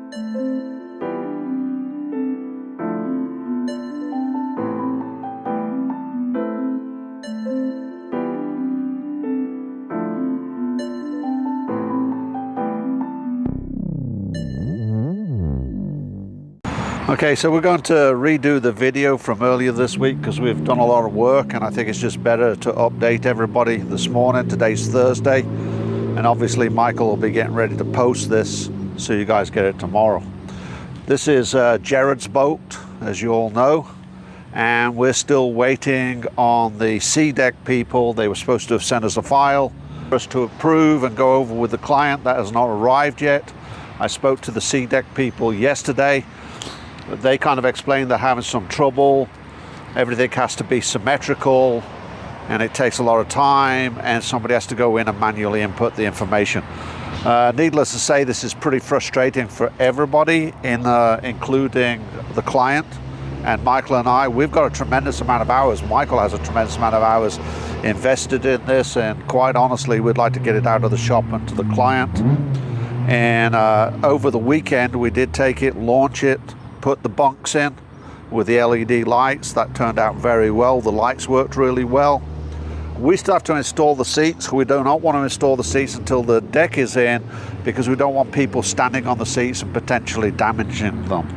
Okay, so we're going to redo the video from earlier this week because we've done a lot of work, and I think it's just better to update everybody this morning. Today's Thursday, and obviously Michael will be getting ready to post this so you guys get it tomorrow. This is Jared's boat, as you all know, and we're still waiting on the sea deck people. They were supposed to have sent us a file for us to approve and go over with the client. That has not arrived yet. I spoke to the sea deck people yesterday. They kind of explained they're having some trouble. Everything has to be symmetrical, and it takes a lot of time, and somebody has to go in and manually input the information. Needless to say, this is pretty frustrating for everybody, including the client. And Michael and I, we've got a tremendous amount of hours. Michael has a tremendous amount of hours invested in this, and quite honestly, we'd like to get it out of the shop and to the client. And over the weekend, we did take it, launch it, put the bunks in with the LED lights. That turned out very well. The lights worked really well. We still have to install the seats. We do not want to install the seats until the deck is in, because we don't want people standing on the seats and potentially damaging them.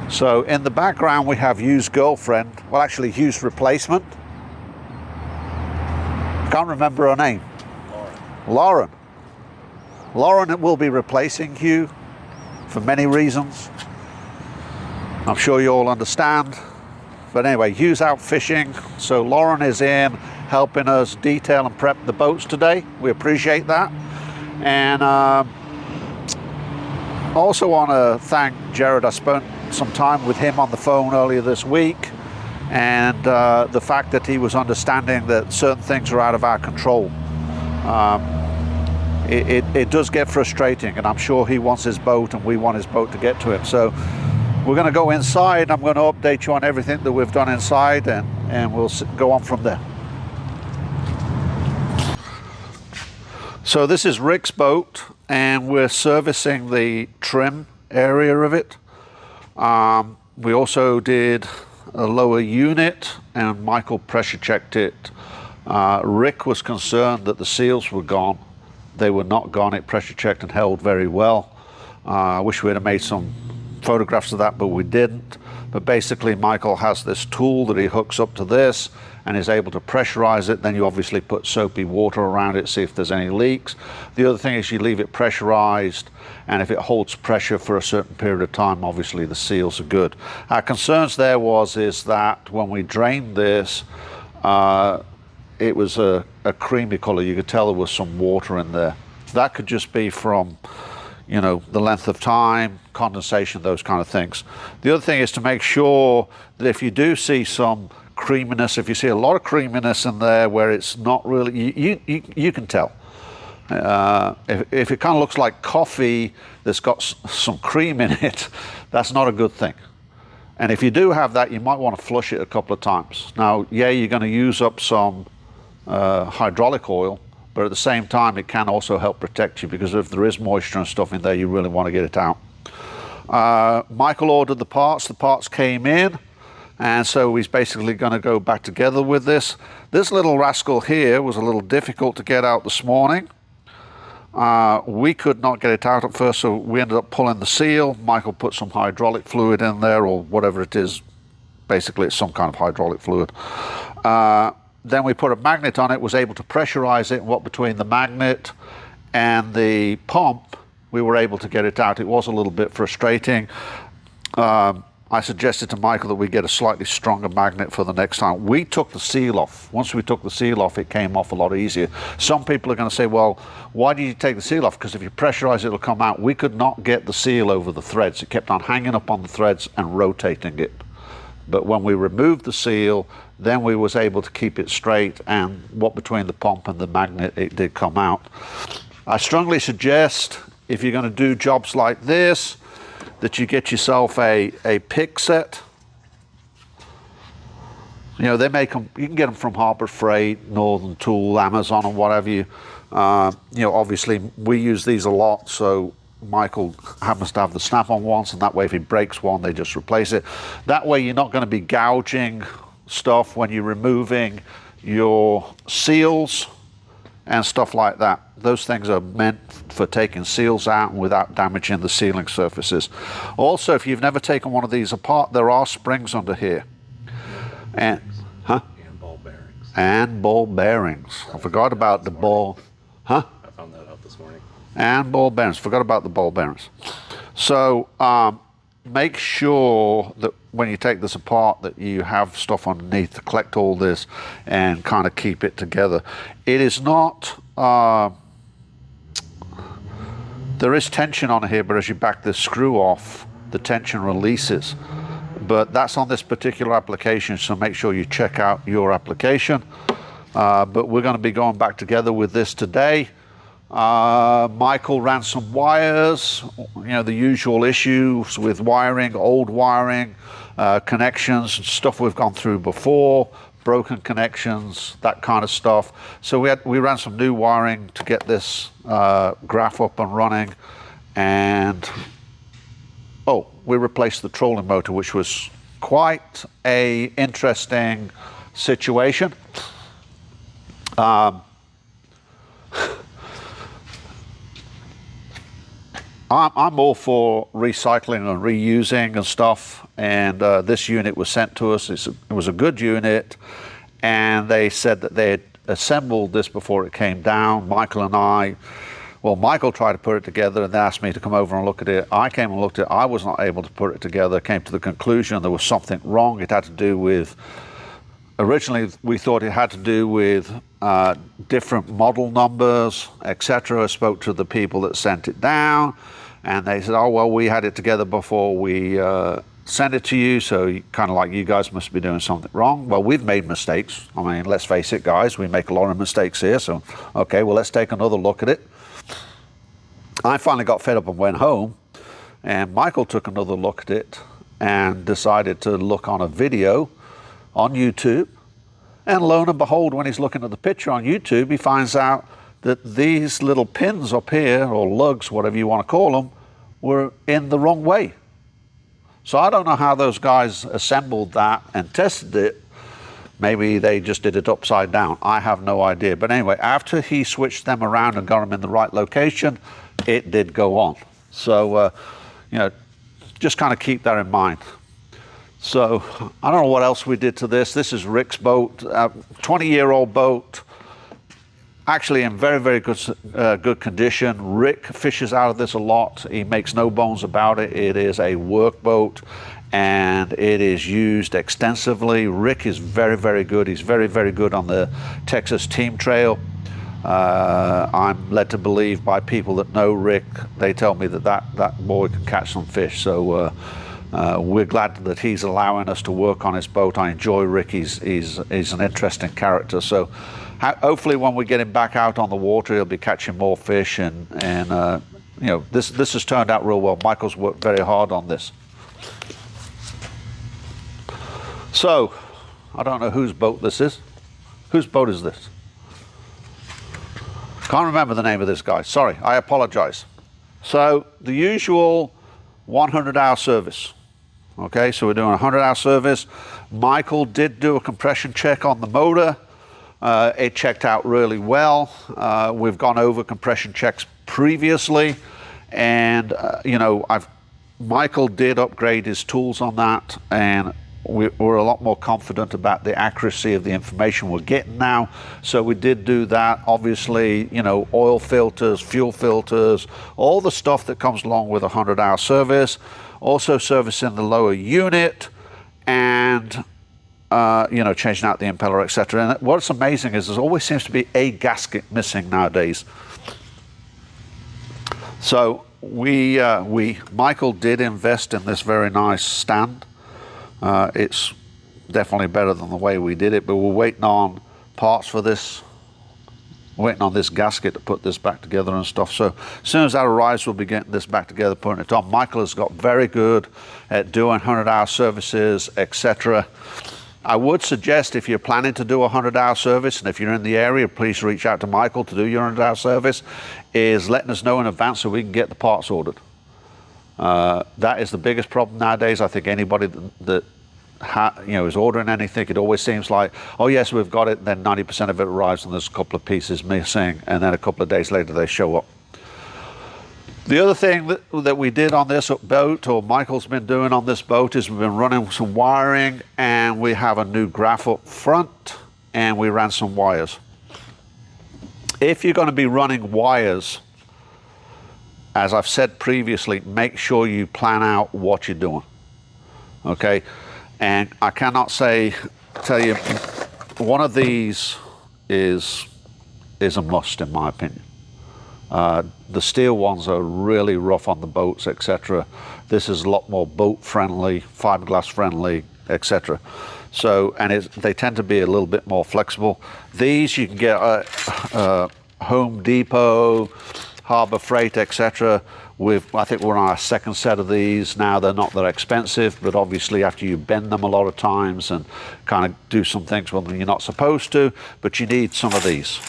So in the background we have Hugh's girlfriend, well actually Hugh's replacement. Can't remember her name. Lauren. Lauren will be replacing Hugh for many reasons. I'm sure you all understand. But anyway, Hugh's out fishing, so Lauren is in helping us detail and prep the boats today. We appreciate that. And also want to thank Jared. I spent some time with him on the phone earlier this week, and the fact that he was understanding that certain things are out of our control. It does get frustrating, and I'm sure he wants his boat and we want his boat to get to him. So we're going to go inside. I'm going to update you on everything that we've done inside, and we'll go on from there. So this is Rick's boat, and we're servicing the trim area of it. We also did a lower unit, and Michael pressure checked it. Rick was concerned that the seals were gone. They were not gone. It pressure checked and held very well. I wish we'd have made some photographs of that, but we didn't. But basically Michael has this tool that he hooks up to this and is able to pressurize it. Then you obviously put soapy water around it, see if there's any leaks. The other thing is you leave it pressurized, and if it holds pressure for a certain period of time, obviously the seals are good. Our concerns there is that when we drained this, it was a creamy color. You could tell there was some water in there. That could just be from, you know, the length of time, condensation, those kind of things. The other thing is to make sure that if you do see some creaminess, if you see a lot of creaminess in there where it's not really, you can tell. If it kind of looks like coffee that's got some cream in it, that's not a good thing. And if you do have that, you might want to flush it a couple of times. Now, yeah, you're going to use up some hydraulic oil, but at the same time it can also help protect you, because if there is moisture and stuff in there, you really want to get it out. Michael ordered the parts came in, and so he's basically going to go back together with this. This little rascal here was a little difficult to get out this morning. We could not get it out at first, so we ended up pulling the seal. Michael put some hydraulic fluid in there, or whatever it is. Basically it's some kind of hydraulic fluid. Then we put a magnet on it, was able to pressurize it. What between the magnet and the pump, we were able to get it out. It was a little bit frustrating. I suggested to Michael that we get a slightly stronger magnet for the next time. We took the seal off. Once we took the seal off, it came off a lot easier. Some people are going to say, well, why did you take the seal off? Because if you pressurize it, it'll come out. We could not get the seal over the threads. It kept on hanging up on the threads and rotating it. But when we removed the seal, then we was able to keep it straight, and what between the pump and the magnet, it did come out. I strongly suggest, if you're going to do jobs like this, that you get yourself a pick set. You know, they make them, you can get them from Harbor Freight, Northern Tool, Amazon, or whatever you know, obviously we use these a lot, so Michael happens to have the snap-on ones, and that way if he breaks one, they just replace it. That way you're not going to be gouging stuff when you're removing your seals and stuff like that. Those things are meant for taking seals out and without damaging the sealing surfaces. Also, if you've never taken one of these apart, there are springs under here. And ball bearings. And ball bearings. I forgot about the ball. I found that out this morning. And ball bearings. Forgot about the ball bearings. So make sure that when you take this apart that you have stuff underneath to collect all this and kind of keep it together. It is not... there is tension on here, but as you back this screw off, the tension releases. But that's on this particular application, so make sure you check out your application. But we're going to be going back together with this today. Michael ran some wires, the usual issues with wiring, old wiring, connections, stuff we've gone through before, broken connections, that kind of stuff. So we ran some new wiring to get this graph up and running, and we replaced the trolling motor, which was quite a interesting situation. I'm all for recycling and reusing and stuff, and this unit was sent to us. It was a good unit, and they said that they had assembled this before it came down. Michael tried to put it together and they asked me to come over and look at it. I came and looked at it. I was not able to put it together. Came to the conclusion there was something wrong. It had to do with, originally we thought it had to do with different model numbers, etc. I spoke to the people that sent it down, and they said, we had it together before we sent it to you, so kind of like you guys must be doing something wrong. Well, we've made mistakes. I mean, let's face it, guys, we make a lot of mistakes here, so okay, well, let's take another look at it. I finally got fed up and went home, and Michael took another look at it and decided to look on a video on YouTube. And lo and behold, when he's looking at the picture on YouTube, he finds out that these little pins up here, or lugs, whatever you want to call them, were in the wrong way. So I don't know how those guys assembled that and tested it. Maybe they just did it upside down. I have no idea. But anyway, after he switched them around and got them in the right location, it did go on. So, just kind of keep that in mind. So I don't know what else we did to this. This is Rick's boat, 20-year-old boat, actually in very, very good condition. Rick fishes out of this a lot. He makes no bones about it. It is a work boat, and it is used extensively. Rick is very, very good. He's very, very good on the Texas team trail. I'm led to believe by people that know Rick. They tell me that boy can catch some fish. So we're glad that he's allowing us to work on his boat. I enjoy Rick. He's an interesting character. So hopefully when we get him back out on the water, he'll be catching more fish. And this has turned out real well. Michael's worked very hard on this. So I don't know whose boat this is. Whose boat is this? Can't remember the name of this guy. Sorry, I apologize. So the usual 100-hour service. Okay, so we're doing a 100-hour service. Michael did do a compression check on the motor. It checked out really well. We've gone over compression checks previously, and Michael did upgrade his tools on that, and we're a lot more confident about the accuracy of the information we're getting now. So we did do that. Obviously, oil filters, fuel filters, all the stuff that comes along with a 100-hour service. Also servicing the lower unit, and changing out the impeller, etc. And what's amazing is there always seems to be a gasket missing nowadays. So Michael did invest in this very nice stand. It's definitely better than the way we did it, but we're waiting on parts for this, waiting on this gasket to put this back together and stuff. So as soon as that arrives, we'll be getting this back together, putting it on. Michael has got very good at doing 100-hour services, etc. I would suggest if you're planning to do a 100-hour service, and if you're in the area, please reach out to Michael to do your 100-hour service, is letting us know in advance so we can get the parts ordered. That is the biggest problem nowadays. I think anybody that is ordering anything, it always seems like, oh yes, we've got it, then 90% of it arrives and there's a couple of pieces missing, and then a couple of days later they show up. The other thing that we did on this boat, or Michael's been doing on this boat, is we've been running some wiring, and we have a new graph up front, and we ran some wires. If you're going to be running wires, as I've said previously, make sure you plan out what you're doing. Okay? And I cannot tell you, one of these is a must in my opinion. The steel ones are really rough on the boats, etc. This is a lot more boat friendly, fiberglass friendly, etc. So, and they tend to be a little bit more flexible. These you can get Home Depot, Harbor Freight, etc. I think we're on our second set of these now. They're not that expensive, but obviously after you bend them a lot of times and kind of do some things with them you're not supposed to, but you need some of these.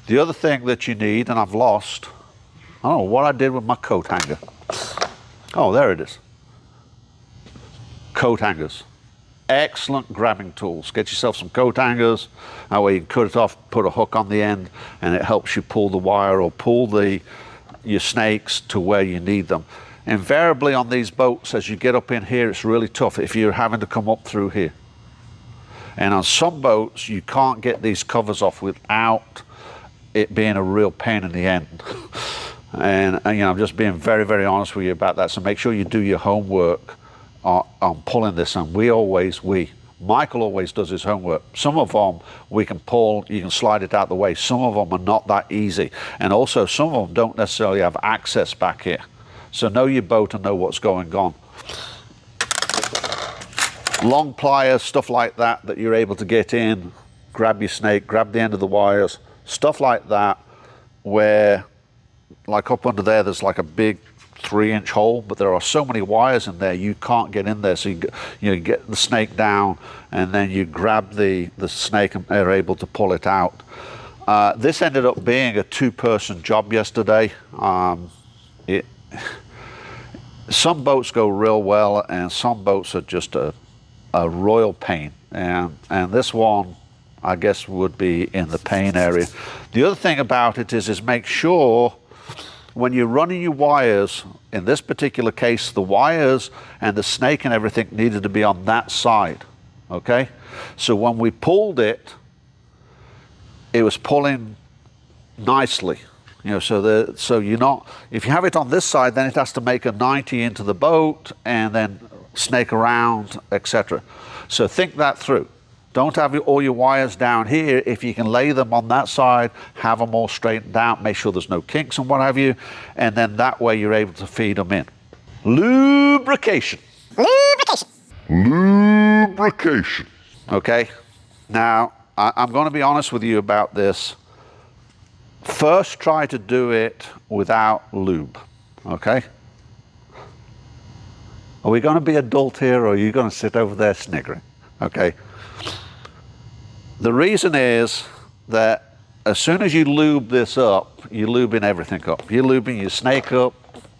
The other thing that you need, and I've lost, I don't know what I did with my coat hanger. Oh, there it is. Coat hangers. Excellent grabbing tools. Get yourself some coat hangers. That way you can cut it off, put a hook on the end, and it helps you pull the wire or pull your snakes to where you need them. Invariably on these boats, as you get up in here, it's really tough if you're having to come up through here. And on some boats, you can't get these covers off without it being a real pain in the end. And I'm just being very, very honest with you about that. So make sure you do your homework on pulling this. And Michael always does his homework. Some of them we can pull, you can slide it out the way. Some of them are not that easy. And also some of them don't necessarily have access back here. So know your boat and know what's going on. Long pliers, stuff like that you're able to get in, grab your snake, grab the end of the wires, stuff like that, where like up under there's like a big 3-inch hole, but there are so many wires in there you can't get in there. So you get the snake down and then you grab the snake and are able to pull it out. This ended up being a 2-person job yesterday. Some boats go real well and some boats are just a royal pain, and this one I guess would be in the pain area. The other thing about it is make sure when you're running your wires, in this particular case, the wires and the snake and everything needed to be on that side, okay? So when we pulled it, it was pulling nicely, so you're not, if you have it on this side, then it has to make a 90 into the boat and then snake around, etc. So think that through. Don't have all your wires down here. If you can lay them on that side, have them all straightened out, make sure there's no kinks and what have you, and then that way you're able to feed them in. Lubrication. Okay, now I'm going to be honest with you about this. First, try to do it without lube, okay? Are we going to be adult here, or are you going to sit over there sniggering? Okay. The reason is that as soon as you lube this up, you're lubing everything up. You're lubing your snake up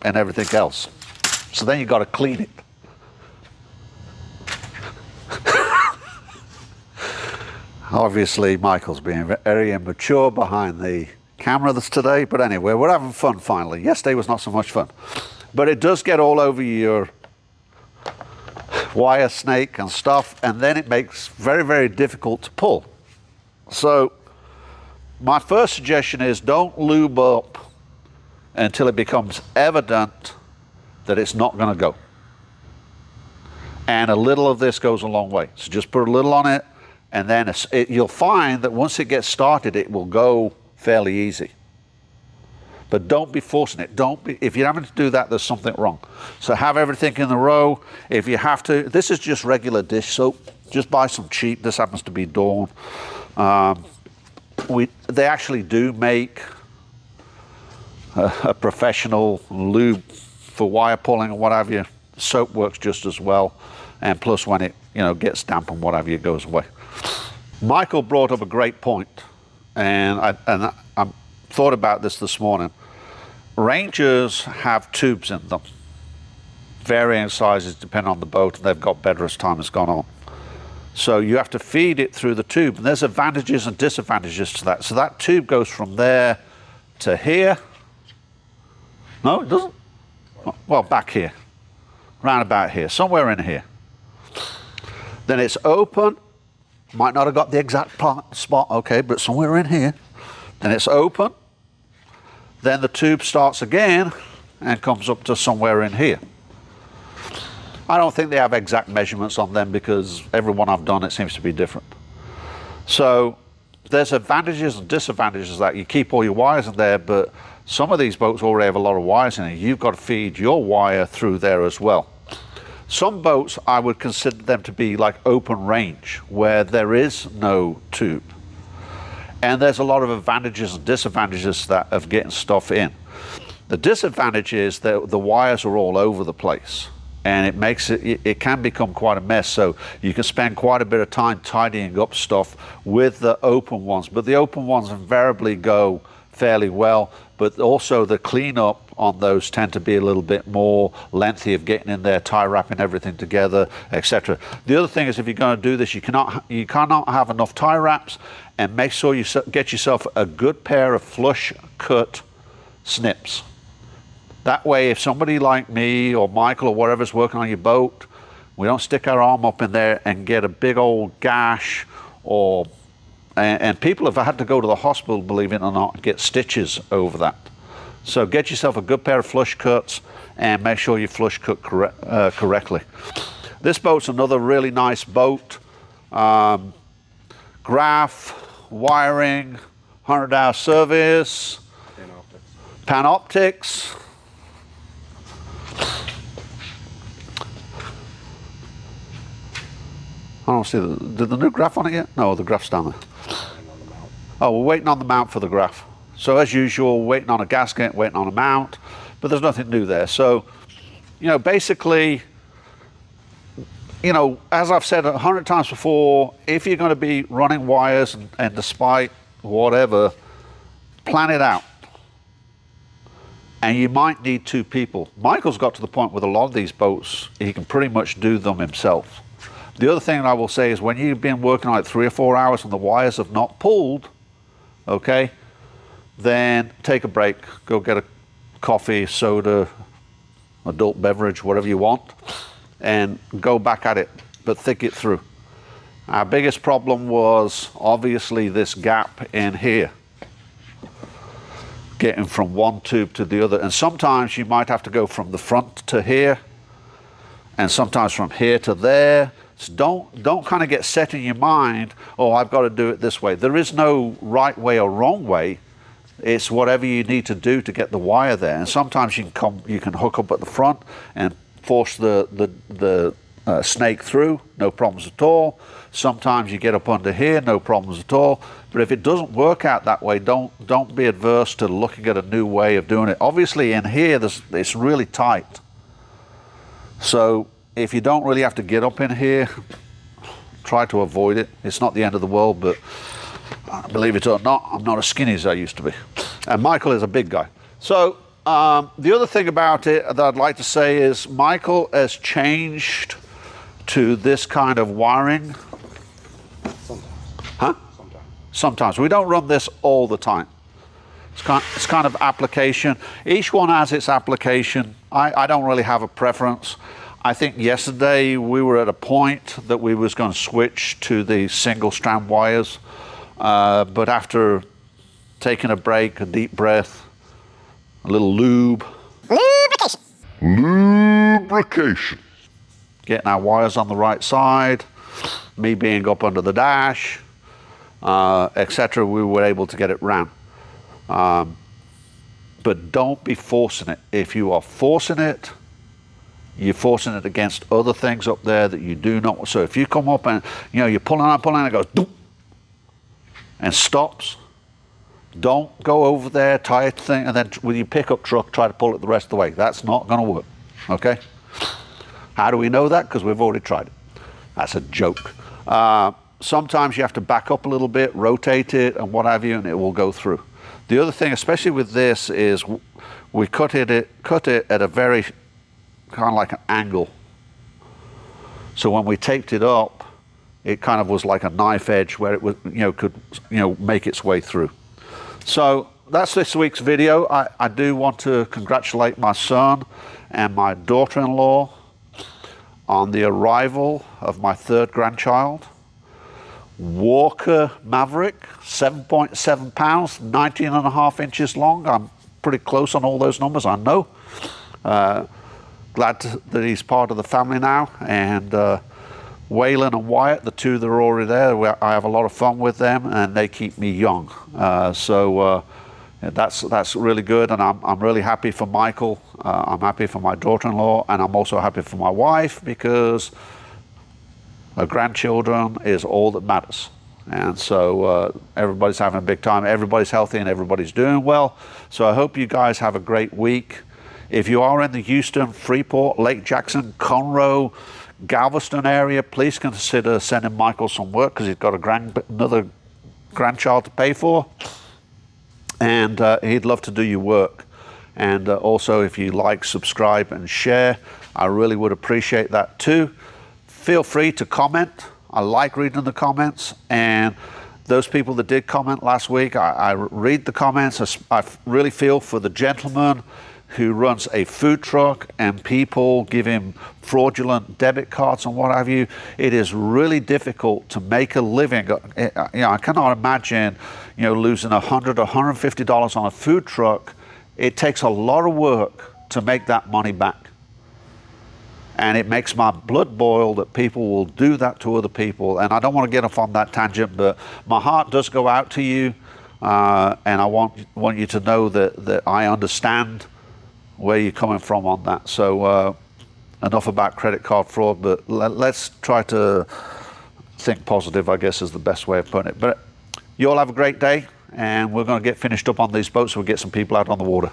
and everything else. So then you've got to clean it. Obviously, Michael's being very immature behind the camera today, but anyway, we're having fun finally. Yesterday was not so much fun. But it does get all over your wire snake and stuff, and then it makes very, very difficult to pull. So my first suggestion is don't lube up until it becomes evident that it's not going to go. And a little of this goes a long way. So just put a little on it, and then you'll find that once it gets started, it will go fairly easy. But don't be forcing it. If you're having to do that, there's something wrong. So have everything in a row. If you have to, this is just regular dish soap. Just buy some cheap. This happens to be Dawn. They actually do make a professional lube for wire pulling and what have you. Soap works just as well. and plus when it, you know, gets damp and whatever, it goes away. Michael brought up a great point, and I thought about this morning. Rangers have tubes in them, varying sizes depending on the boat, and they've got better as time has gone on. So you have to feed it through the tube, and there's advantages and disadvantages to that. So that tube goes from there to here. No, it doesn't. Well, back here, round about here, somewhere in here. Then it's open. Might not have got the exact spot, okay, but somewhere in here. Then it's open. Then the tube starts again and comes up to somewhere in here. I don't think they have exact measurements on them because every one I've done, it seems to be different. So there's advantages and disadvantages that you keep all your wires in there, but some of these boats already have a lot of wires in it. You've got to feed your wire through there as well. Some boats, I would consider them to be like open range, where there is no tube. And there's a lot of advantages and disadvantages that of getting stuff in. The disadvantage is that the wires are all over the place, and it makes it can become quite a mess. So you can spend quite a bit of time tidying up stuff with the open ones, but the open ones invariably go fairly well, but also the cleanup on those tend to be a little bit more lengthy of getting in there, tie wrapping everything together, etc. The other thing is, if you're going to do this, you cannot have enough tie wraps, and make sure you get yourself a good pair of flush cut snips. That way, if somebody like me or Michael or whatever's working on your boat, we don't stick our arm up in there and get a big old gash, or and people have had to go to the hospital, believe it or not, get stitches over that. So get yourself a good pair of flush cuts and make sure you flush cut correctly. This boat's another really nice boat. Graph, wiring, 100-hour service, Panoptics. I don't see did the new graph on it yet? No, the graph's down there. Oh, we're waiting on the mount for the graph. So as usual, waiting on a gasket, waiting on a mount, but there's nothing new there. So, you know, basically, you know, as I've said 100 times before, if you're going to be running wires and despite whatever, plan it out. And you might need two people. Michael's got to the point with a lot of these boats, he can pretty much do them himself. The other thing I will say is, when you've been working like 3 or 4 hours and the wires have not pulled, okay, then take a break, go get a coffee, soda, adult beverage, whatever you want, and go back at it, but think it through. Our biggest problem was obviously this gap in here, getting from one tube to the other. And sometimes you might have to go from the front to here, and sometimes from here to there. So don't kind of get set in your mind, oh, I've got to do it this way. There is no right way or wrong way. It's whatever you need to do to get the wire there. And sometimes you can hook up at the front and force the snake through, no problems at all. Sometimes you get up under here, no problems at all. But if it doesn't work out that way, don't be adverse to looking at a new way of doing it. Obviously in here, it's really tight. So if you don't really have to get up in here, try to avoid it. It's not the end of the world, but believe it or not, I'm not as skinny as I used to be. And Michael is a big guy. So the other thing about it that I'd like to say is, Michael has changed to this kind of wiring. Sometimes. Huh? Sometimes. We don't run this all the time. It's kind of application. Each one has its application. I don't really have a preference. I think yesterday we were at a point that we was going to switch to the single strand wires, but after taking a break, a deep breath, a little lubrication, getting our wires on the right side, me being up under the dash, etc., we were able to get it round. But don't be forcing it. If you are forcing it, you're forcing it against other things up there that you do not. So if you come up and you're pulling and it goes doop, and stops, don't go over there, tie it thing, and then with your pickup truck try to pull it the rest of the way. That's not going to work. Okay. How do we know that? Because we've already tried it. That's a joke. Sometimes you have to back up a little bit, rotate it, and what have you, and it will go through. The other thing, especially with this, is we cut it at a very kind of like an angle. So when we taped it up, it kind of was like a knife edge where it was, could make its way through. So that's this week's video. I do want to congratulate my son and my daughter-in-law on the arrival of my third grandchild, Walker Maverick, 7.7 pounds, 19.5 inches long. I'm pretty close on all those numbers, I know. Glad that he's part of the family now. And Waylon and Wyatt, the two that are already there, I have a lot of fun with them, and they keep me young. That's really good, and I'm really happy for Michael. I'm happy for my daughter-in-law, and I'm also happy for my wife, because her grandchildren is all that matters. And so everybody's having a big time. Everybody's healthy and everybody's doing well. So I hope you guys have a great week. If you are in the Houston, Freeport, Lake Jackson, Conroe, Galveston area, please consider sending Michael some work, because he's got another grandchild to pay for, and he'd love to do your work. And also, if you like, subscribe and share, I really would appreciate that too. Feel free to comment. I like reading the comments, and those people that did comment last week, I read the comments. I really feel for the gentleman who runs a food truck and people give him fraudulent debit cards and what have you. It is really difficult to make a living. I cannot imagine, losing $100 or $150 on a food truck. It takes a lot of work to make that money back. And it makes my blood boil that people will do that to other people. And I don't want to get off on that tangent, but my heart does go out to you. And I want you to know that I understand where you're coming from on that. So enough about credit card fraud, but let's try to think positive, I guess, is the best way of putting it. But you all have a great day, and we're going to get finished up on these boats so we'll get some people out on the water.